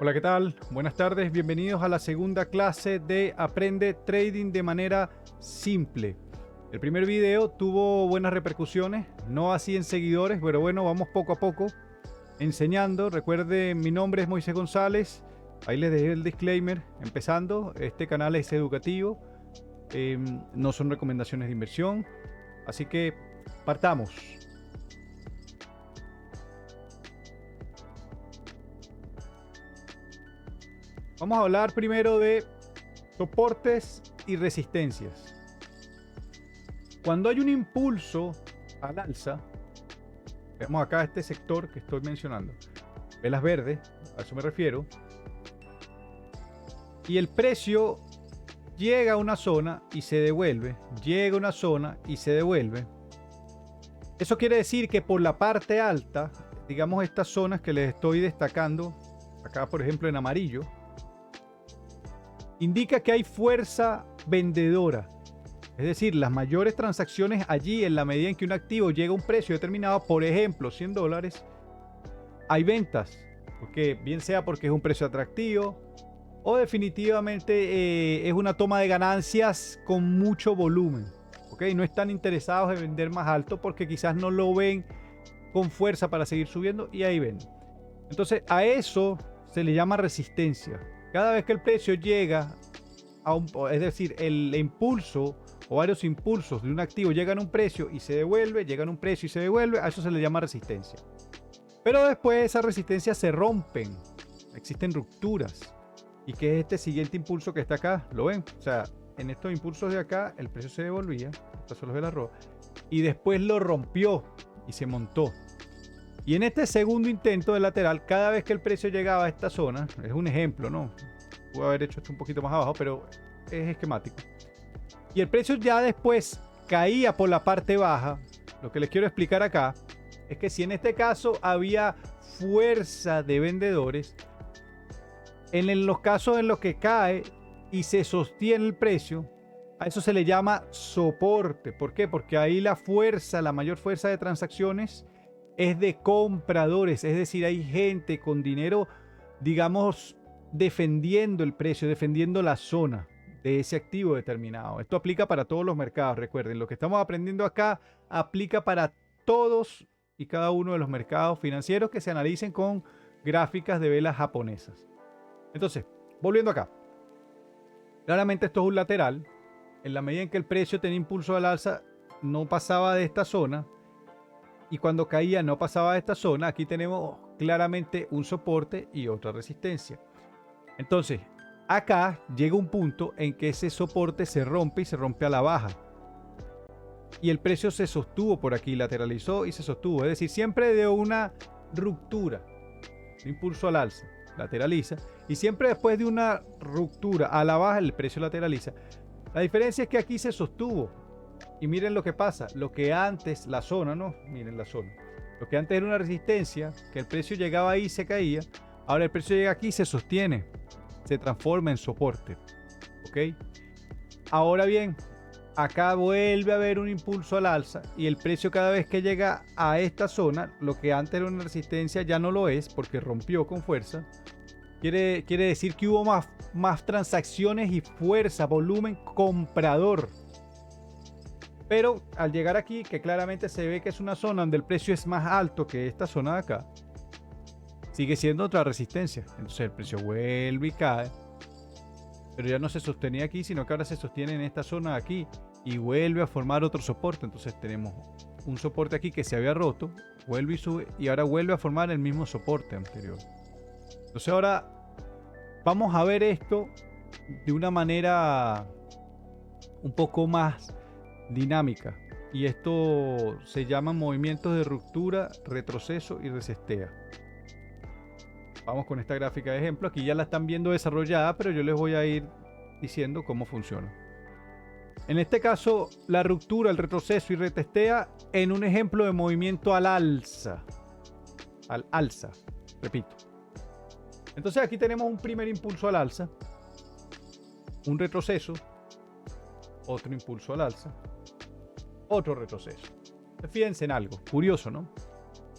Hola, ¿qué tal? Buenas tardes, bienvenidos a la segunda clase de Aprende Trading de manera simple. El primer video tuvo buenas repercusiones, no así en seguidores, pero bueno, vamos poco a poco enseñando. Recuerden, mi nombre es Moisés González, ahí les dejé el disclaimer. Empezando, este canal es educativo, no son recomendaciones de inversión, así que partamos. Vamos a hablar primero de soportes y resistencias. Cuando hay un impulso al alza, vemos acá este sector que estoy mencionando, velas verdes, a eso me refiero, y el precio llega a una zona y se devuelve, llega a una zona y se devuelve. Eso quiere decir que por la parte alta, digamos estas zonas que les estoy destacando, acá por ejemplo en amarillo, indica que hay fuerza vendedora. Es decir, las mayores transacciones allí, en la medida en que un activo llega a un precio determinado, por ejemplo $100, hay ventas, porque bien sea porque es un precio atractivo o definitivamente es una toma de ganancias con mucho volumen. ¿Okay? No están interesados en vender más alto porque quizás no lo ven con fuerza para seguir subiendo y ahí ven. Entonces a eso se le llama resistencia. Cada vez que el precio llega a es decir, el impulso o varios impulsos de un activo llegan a un precio y se devuelve, llegan a un precio y se devuelve, a eso se le llama resistencia. Pero después esas resistencias se rompen, existen rupturas. ¿Y qué es este siguiente impulso que está acá? ¿Lo ven? O sea, en estos impulsos de acá el precio se devolvía, estas son los de la roja, y después lo rompió y se montó. Y en este segundo intento de lateral, cada vez que el precio llegaba a esta zona, es un ejemplo, ¿no? Puedo haber hecho esto un poquito más abajo, pero es esquemático. Y el precio ya después caía por la parte baja. Lo que les quiero explicar acá es que si en este caso había fuerza de vendedores, en los casos en los que cae y se sostiene el precio, a eso se le llama soporte. ¿Por qué? Porque ahí la fuerza, la mayor fuerza de transacciones es de compradores, es decir, hay gente con dinero, digamos, defendiendo el precio, defendiendo la zona de ese activo determinado. Esto aplica para todos los mercados, recuerden, lo que estamos aprendiendo acá aplica para todos y cada uno de los mercados financieros que se analicen con gráficas de velas japonesas. Entonces, volviendo acá, claramente esto es un lateral. En la medida en que el precio tenía impulso al alza, no pasaba de esta zona. Y cuando caía no pasaba de esta zona. Aquí tenemos claramente un soporte y otra resistencia. Entonces, acá llega un punto en que ese soporte se rompe y se rompe a la baja. Y el precio se sostuvo por aquí, lateralizó y se sostuvo. Es decir, siempre de una ruptura, un impulso al alza, lateraliza. Y siempre después de una ruptura a la baja, el precio lateraliza. La diferencia es que aquí se sostuvo. Y miren lo que pasa, lo que antes, la zona, ¿no? Miren la zona. Lo que antes era una resistencia, que el precio llegaba ahí y se caía. Ahora el precio llega aquí y se sostiene. Se transforma en soporte. ¿Ok? Ahora bien, acá vuelve a haber un impulso al alza y el precio cada vez que llega a esta zona, lo que antes era una resistencia ya no lo es porque rompió con fuerza. Quiere decir que hubo más transacciones y fuerza, volumen comprador. Pero al llegar aquí, que claramente se ve que es una zona donde el precio es más alto que esta zona de acá, sigue siendo otra resistencia. Entonces el precio vuelve y cae. Pero ya no se sostenía aquí, sino que ahora se sostiene en esta zona de aquí y vuelve a formar otro soporte. Entonces tenemos un soporte aquí que se había roto, vuelve y sube y ahora vuelve a formar el mismo soporte anterior. Entonces ahora vamos a ver esto de una manera un poco más dinámica, y esto se llama movimientos de ruptura, retroceso y resistea. Vamos con esta gráfica de ejemplo, aquí ya la están viendo desarrollada, pero yo les voy a ir diciendo cómo funciona. En este caso, la ruptura, el retroceso y retestea en un ejemplo de movimiento al alza. Al alza, repito. Entonces aquí tenemos un primer impulso al alza, un retroceso, otro impulso al alza, otro retroceso. Fíjense en algo curioso, ¿no?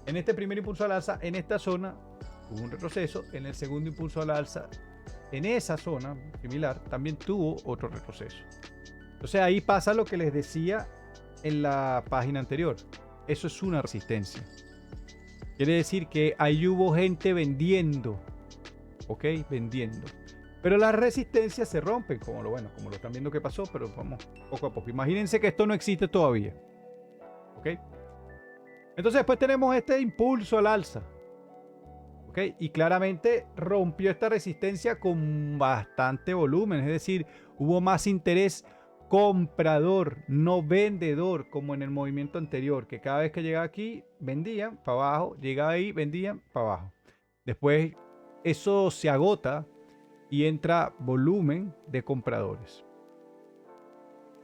En este primer impulso al alza, en esta zona, hubo un retroceso. En el segundo impulso al alza, en esa zona similar, también tuvo otro retroceso. Entonces ahí pasa lo que les decía en la página anterior. Eso es una resistencia. Quiere decir que ahí hubo gente vendiendo. ¿Ok? Vendiendo. Pero las resistencias se rompen, como lo están viendo que pasó, pero vamos poco a poco. Imagínense que esto no existe todavía. ¿Ok? Entonces después tenemos este impulso al alza. ¿Ok? Y claramente rompió esta resistencia con bastante volumen. Es decir, hubo más interés comprador, no vendedor, como en el movimiento anterior, que cada vez que llegaba aquí, vendían para abajo, llegaba ahí, vendían para abajo. Después eso se agota y entra volumen de compradores.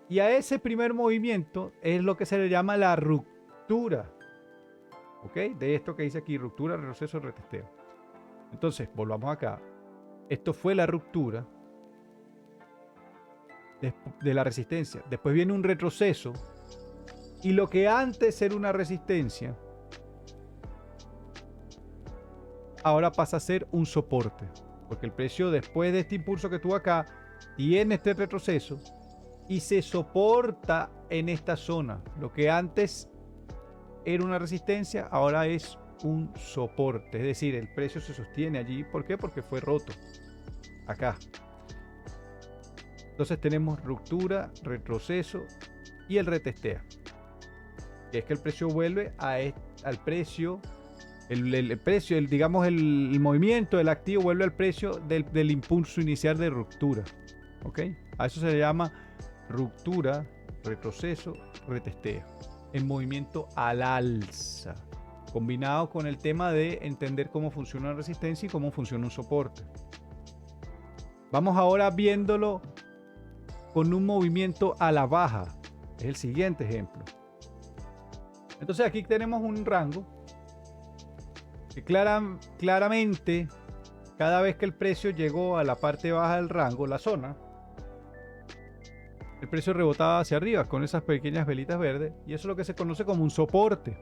Y a ese primer movimiento es lo que se le llama la ruptura. ¿Ok? De esto que dice aquí, ruptura, retroceso, retesteo. Entonces, volvamos acá. Esto fue la ruptura de la resistencia. Después viene un retroceso. Y lo que antes era una resistencia, ahora pasa a ser un soporte. Porque el precio, después de este impulso que tuvo acá, tiene este retroceso y se soporta en esta zona. Lo que antes era una resistencia, ahora es un soporte. Es decir, el precio se sostiene allí. ¿Por qué? Porque fue roto. Acá. Entonces tenemos ruptura, retroceso y el retestea. Que es que el precio vuelve al precio. El precio, digamos, el movimiento del activo vuelve al precio del impulso inicial de ruptura. ¿Ok? A eso se le llama ruptura, retroceso, retestea. En movimiento al alza. Combinado con el tema de entender cómo funciona una resistencia y cómo funciona un soporte. Vamos ahora viéndolo con un movimiento a la baja. Es el siguiente ejemplo. Entonces aquí tenemos un rango que claramente cada vez que el precio llegó a la parte baja del rango, la zona, el precio rebotaba hacia arriba con esas pequeñas velitas verdes y eso es lo que se conoce como un soporte.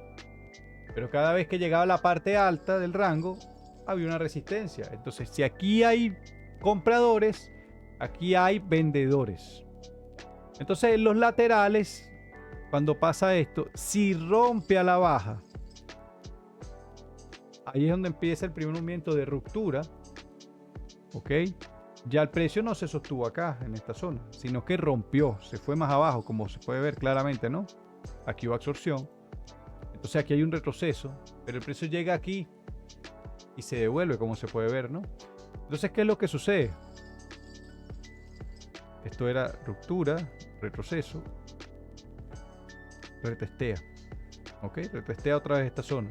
Pero cada vez que llegaba a la parte alta del rango había una resistencia. Entonces si aquí hay compradores, aquí hay vendedores. Entonces en los laterales, cuando pasa esto, si rompe a la baja, ahí es donde empieza el primer movimiento de ruptura. ¿Ok? Ya el precio no se sostuvo acá, en esta zona, sino que rompió, se fue más abajo, como se puede ver claramente, ¿no? Aquí hubo absorción. Entonces aquí hay un retroceso, pero el precio llega aquí y se devuelve, como se puede ver, ¿no? Entonces, ¿qué es lo que sucede? Esto era ruptura, retroceso, retestea. ¿Ok? Retestea otra vez esta zona.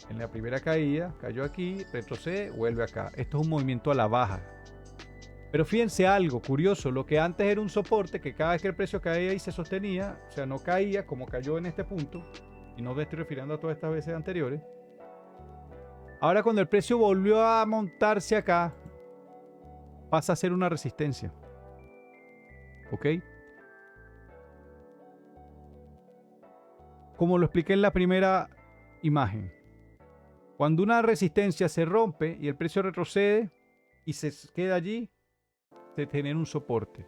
En la primera caída, cayó aquí, retrocede, vuelve acá. Esto es un movimiento a la baja. Pero fíjense algo curioso, lo que antes era un soporte, que cada vez que el precio caía y se sostenía, o sea, no caía como cayó en este punto, y no me estoy refiriendo a todas estas veces anteriores. Ahora cuando el precio volvió a montarse acá, pasa a ser una resistencia. ¿Ok? Como lo expliqué en la primera imagen. Cuando una resistencia se rompe y el precio retrocede y se queda allí, se genera un soporte.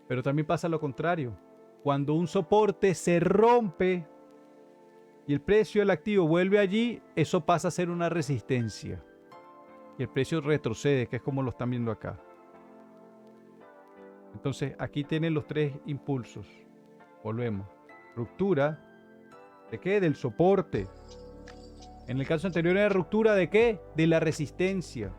Pero también pasa lo contrario. Cuando un soporte se rompe y el precio del activo vuelve allí, eso pasa a ser una resistencia. Y el precio retrocede, que es como lo están viendo acá. Entonces aquí tienen los tres impulsos. Volvemos. Ruptura. ¿De qué? Del soporte. En el caso anterior era ruptura ¿de qué? De la resistencia.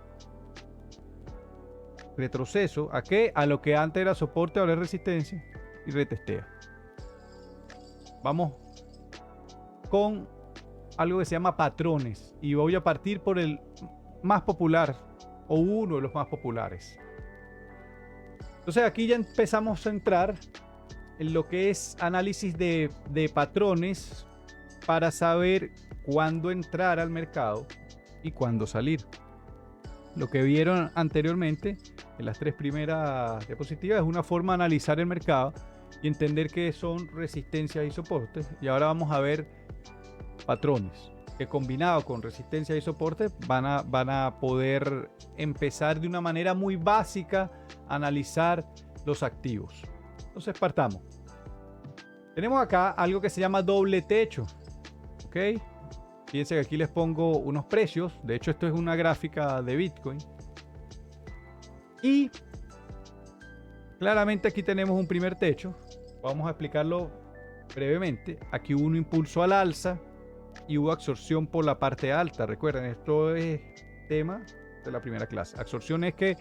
Retroceso. ¿A qué? A lo que antes era soporte, ahora es resistencia. Y retestea. Vamos con algo que se llama patrones. Y voy a partir por el más popular. O uno de los más populares. Entonces aquí ya empezamos a entrar en lo que es análisis de patrones para saber cuándo entrar al mercado y cuándo salir. Lo que vieron anteriormente en las tres primeras diapositivas es una forma de analizar el mercado y entender qué son resistencias y soportes. Y ahora vamos a ver patrones. que combinado con resistencia y soporte van a poder empezar de una manera muy básica a analizar los activos. Entonces partamos. Tenemos acá algo que se llama doble techo. ¿Ok? Fíjense que aquí les pongo unos precios. De hecho, esto es una gráfica de Bitcoin. Y claramente aquí tenemos un primer techo. Vamos a explicarlo brevemente. Aquí hubo un impulso al alza y hubo absorción por la parte alta. Recuerden, esto es tema de la primera clase. Absorción es que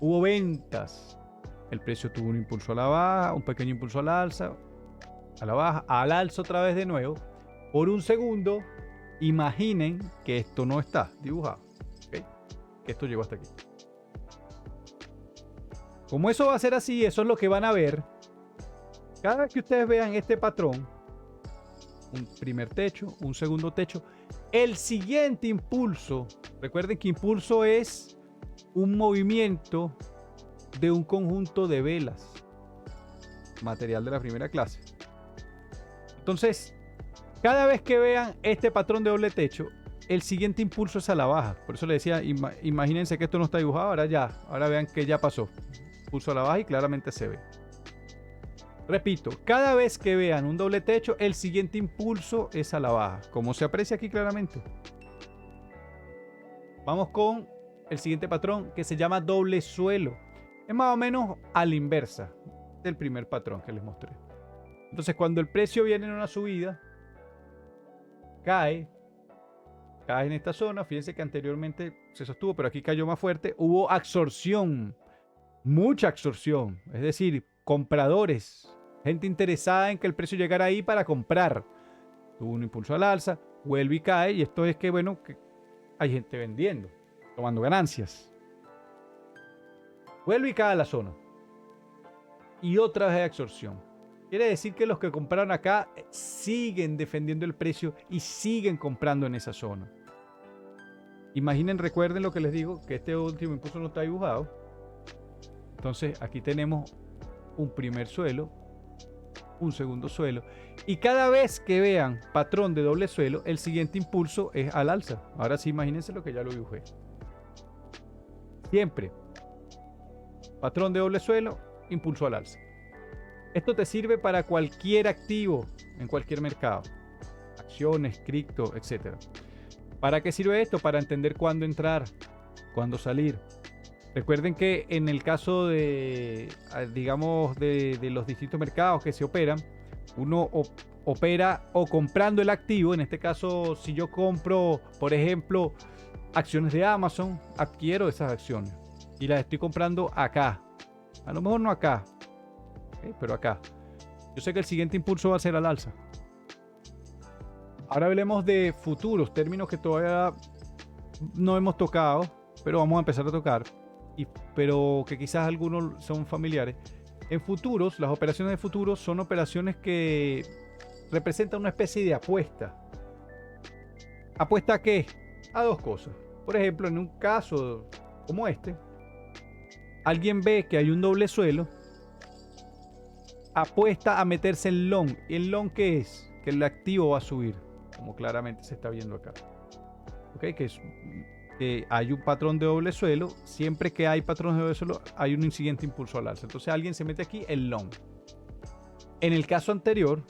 hubo ventas. El precio tuvo un impulso a la baja, un pequeño impulso al alza, a la baja, al alza otra vez de nuevo. Por un segundo, imaginen que esto no está dibujado. ¿Okay? Que esto llegó hasta aquí. Como eso va a ser así, eso es lo que van a ver. Cada vez que ustedes vean este patrón, un primer techo, un segundo techo, el siguiente impulso, recuerden que impulso es un movimiento de un conjunto de velas, material de la primera clase. Entonces, cada vez que vean este patrón de doble techo, el siguiente impulso es a la baja. Por eso les decía, imagínense que esto no está dibujado, ahora vean que ya pasó. Impulso a la baja y claramente se ve. Repito, cada vez que vean un doble techo, el siguiente impulso es a la baja, como se aprecia aquí claramente. Vamos con el siguiente patrón que se llama doble suelo. Es más o menos a la inversa del primer patrón que les mostré. Entonces, cuando el precio viene en una subida, cae en esta zona. Fíjense que anteriormente se sostuvo, pero aquí cayó más fuerte. Hubo absorción, mucha absorción, es decir, compradores, gente interesada en que el precio llegara ahí para comprar. Tuvo un impulso al alza, vuelve y cae, y esto es que, bueno, que hay gente vendiendo, tomando ganancias. Vuelve y cae a la zona. Y otra vez de absorción. Quiere decir que los que compraron acá siguen defendiendo el precio y siguen comprando en esa zona. Imaginen, recuerden lo que les digo, que este último impulso no está dibujado. Entonces aquí tenemos un primer suelo, un segundo suelo. Y cada vez que vean patrón de doble suelo, el siguiente impulso es al alza. Ahora sí, imagínense lo que ya lo dibujé. Siempre. Patrón de doble suelo, impulso al alza. Esto te sirve para cualquier activo en cualquier mercado. Acciones, cripto, etc. ¿Para qué sirve esto? Para entender cuándo entrar, cuándo salir. Recuerden que en el caso de, digamos, de los distintos mercados que se operan, uno opera o comprando el activo. En este caso, si yo compro, por ejemplo, acciones de Amazon, adquiero esas acciones y las estoy comprando acá. A lo mejor no acá, pero acá. Yo sé que el siguiente impulso va a ser al alza. Ahora hablemos de futuros, términos que todavía no hemos tocado, pero vamos a empezar a tocar, pero que quizás algunos son familiares. En futuros, las operaciones de futuros son operaciones que representan una especie de apuesta. ¿Apuesta a qué? A dos cosas. Por ejemplo, en un caso como este, alguien ve que hay un doble suelo, apuesta a meterse en long. ¿Y el long qué es? Que el activo va a subir, como claramente se está viendo acá. ¿Ok? Que hay un patrón de doble suelo. Siempre que hay patrones de doble suelo, hay un siguiente impulso al alza. Entonces alguien se mete aquí en long. En el caso anterior,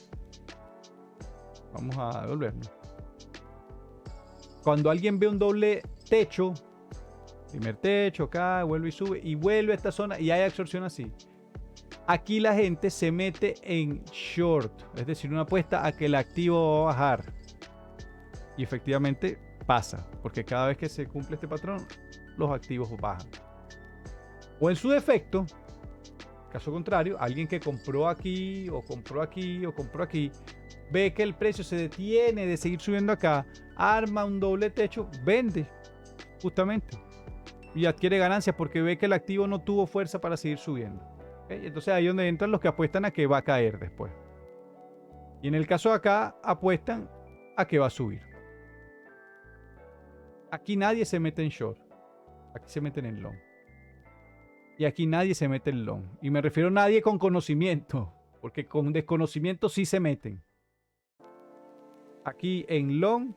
vamos a devolvernos. Cuando alguien ve un doble techo, primer techo acá, vuelve y sube, y vuelve a esta zona y hay absorción así. Aquí la gente se mete en short, es decir, una apuesta a que el activo va a bajar. Y efectivamente pasa, porque cada vez que se cumple este patrón, los activos bajan. O en su defecto, caso contrario, alguien que compró aquí, o compró aquí, o compró aquí, ve que el precio se detiene de seguir subiendo acá, arma un doble techo, vende, justamente, y adquiere ganancias porque ve que el activo no tuvo fuerza para seguir subiendo. ¿Okay? Entonces ahí es donde entran los que apuestan a que va a caer después. Y en el caso de acá, apuestan a que va a subir. Aquí nadie se mete en short. Aquí se meten en long. Y aquí nadie se mete en long. Y me refiero a nadie con conocimiento. Porque con desconocimiento sí se meten. Aquí en long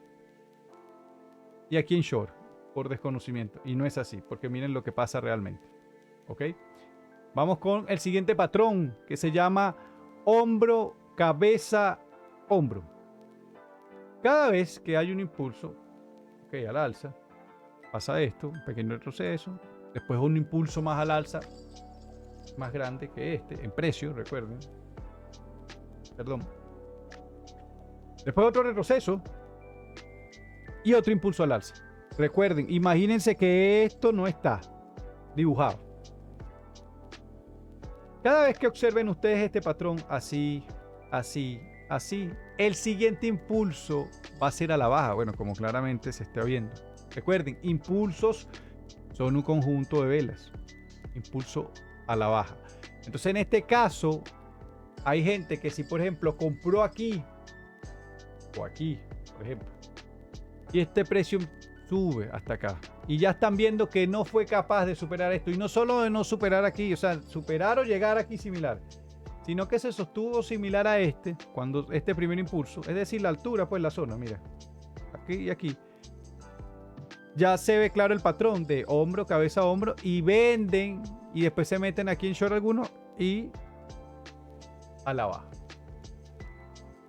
y aquí en short, por desconocimiento. Y no es así, porque miren lo que pasa realmente. ¿Ok? Vamos con el siguiente patrón, que se llama hombro, cabeza, hombro. Cada vez que hay un impulso, ok, al alza, pasa esto, un pequeño retroceso, después un impulso más al alza, más grande que este, en precio, recuerden. Perdón. Después otro retroceso y otro impulso al alza. Recuerden, imagínense que esto no está dibujado. Cada vez que observen ustedes este patrón así, así, así, el siguiente impulso va a ser a la baja. Bueno, como claramente se está viendo. Recuerden, impulsos son un conjunto de velas. Impulso a la baja. Entonces, en este caso, hay gente que si, por ejemplo, compró aquí o aquí, por ejemplo, y este precio sube hasta acá, y ya están viendo que no fue capaz de superar esto, y no solo de no superar aquí, o sea, superar o llegar aquí similar, sino que se sostuvo similar a este, cuando este primer impulso, es decir, la altura, pues la zona, mira, aquí y aquí, ya se ve claro el patrón de hombro, cabeza, hombro, y venden, y después se meten aquí en short algunos, y a la baja.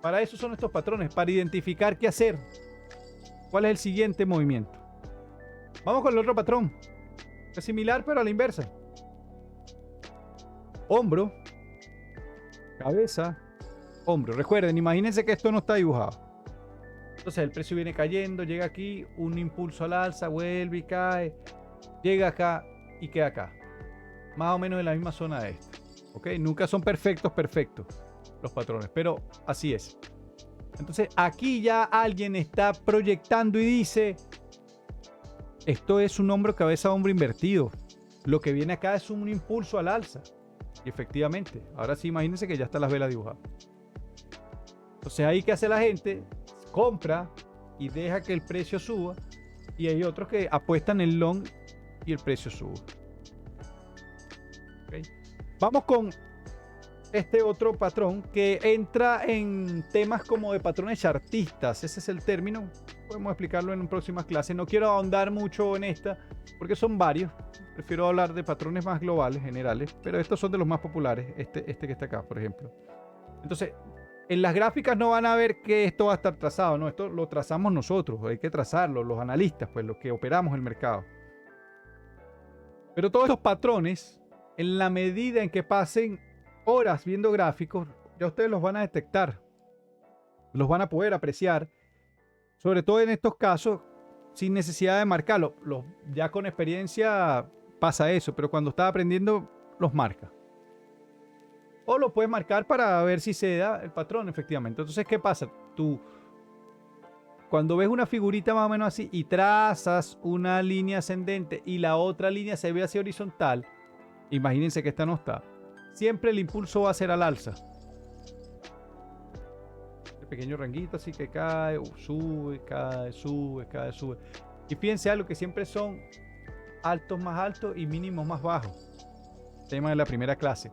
Para eso son estos patrones, para identificar qué hacer. ¿Cuál es el siguiente movimiento? Vamos con el otro patrón. Es similar, pero a la inversa. Hombro, cabeza, hombro. Recuerden, imagínense que esto no está dibujado. Entonces el precio viene cayendo, llega aquí, un impulso al alza, vuelve y cae, llega acá y queda acá. Más o menos en la misma zona de esta. ¿Ok? Nunca son perfectos los patrones, pero así es. Entonces aquí ya alguien está proyectando y dice, esto es un hombro, cabeza, hombro invertido. Lo que viene acá es un impulso al alza. Y efectivamente, ahora sí imagínense que ya están las velas dibujadas. Entonces ahí ¿qué hace la gente? Compra y deja que el precio suba. Y hay otros que apuestan el long y el precio sube. ¿Okay? Vamos con este otro patrón que entra en temas como de patrones chartistas. Ese es el término. Podemos explicarlo en próximas clases. No quiero ahondar mucho en esta porque son varios. Prefiero hablar de patrones más globales, generales. Pero estos son de los más populares. Este que está acá, por ejemplo. Entonces, en las gráficas no van a ver que esto va a estar trazado. No, esto lo trazamos nosotros. Hay que trazarlo, los analistas, pues los que operamos el mercado. Pero todos estos patrones, en la medida en que pasen horas viendo gráficos, ya ustedes los van a detectar, los van a poder apreciar, sobre todo en estos casos, sin necesidad de marcarlo. Ya con experiencia pasa eso, pero cuando está aprendiendo, los marca. O lo puedes marcar para ver si se da el patrón, efectivamente. Entonces, ¿qué pasa? Tú, cuando ves una figurita más o menos así y trazas una línea ascendente y la otra línea se ve hacia horizontal, imagínense que esta no está. Siempre el impulso va a ser al alza. El pequeño ranguito así que cae, sube, cae, sube, cae, sube. Y fíjense algo que siempre son altos más altos y mínimos más bajos. Tema de la primera clase.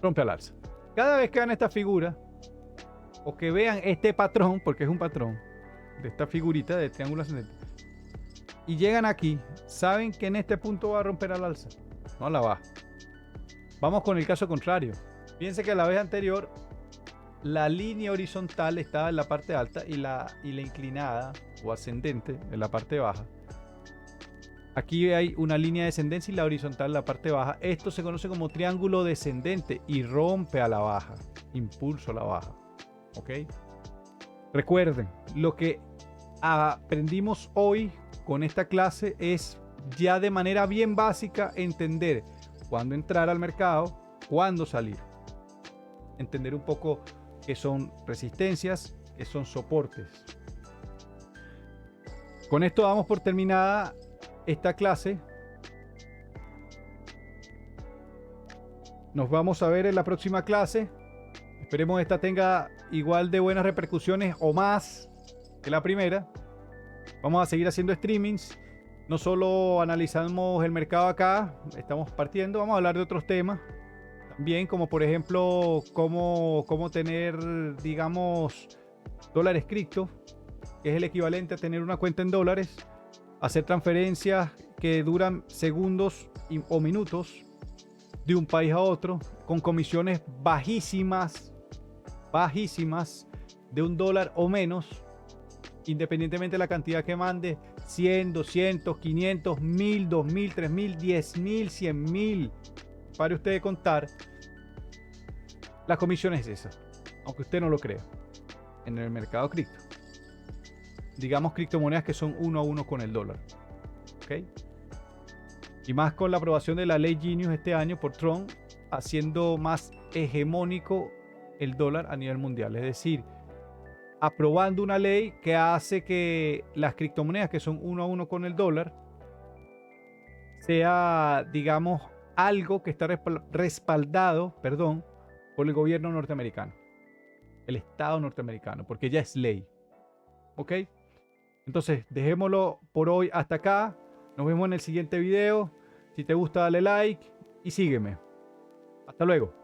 Rompe al alza. Cada vez que vean esta figura o que vean este patrón, porque es un patrón de esta figurita de triángulo ascendente, y llegan aquí, saben que en este punto va a romper al alza, no a la baja. Vamos con el caso contrario. Fíjense que la vez anterior la línea horizontal estaba en la parte alta y la inclinada o ascendente en la parte baja. Aquí hay una línea de descendencia y la horizontal en la parte baja. Esto se conoce como triángulo descendente y rompe a la baja, impulso a la baja. ¿Ok? Recuerden, lo que aprendimos hoy con esta clase es ya de manera bien básica entender cuándo entrar al mercado, cuándo salir. Entender un poco qué son resistencias, qué son soportes. Con esto damos por terminada esta clase. Nos vamos a ver en la próxima clase. Esperemos esta tenga igual de buenas repercusiones o más que la primera. Vamos a seguir haciendo streamings. No solo analizamos el mercado acá, estamos partiendo, vamos a hablar de otros temas. También como por ejemplo cómo tener, digamos, dólares cripto. que es el equivalente a tener una cuenta en dólares, hacer transferencias que duran segundos o minutos de un país a otro, con comisiones bajísimas, bajísimas, de $1 o menos, independientemente de la cantidad que mande, 100, 200, 500, 1000, 2000, 3000, 10.000, 100.000. Para usted contar, la comisión es esa, aunque usted no lo crea, en el mercado cripto. Digamos criptomonedas que son 1 a 1 con el dólar. ¿Ok? Y más con la aprobación de la ley Genius este año por Trump, haciendo más hegemónico el dólar a nivel mundial. Es decir, aprobando una ley que hace que las criptomonedas que son 1 a 1 con el dólar sea, digamos, algo que está respaldado, perdón, por el gobierno norteamericano, el Estado norteamericano, porque ya es ley. ¿Ok? Entonces, dejémoslo por hoy hasta acá. Nos vemos en el siguiente video. Si te gusta, dale like y sígueme. Hasta luego.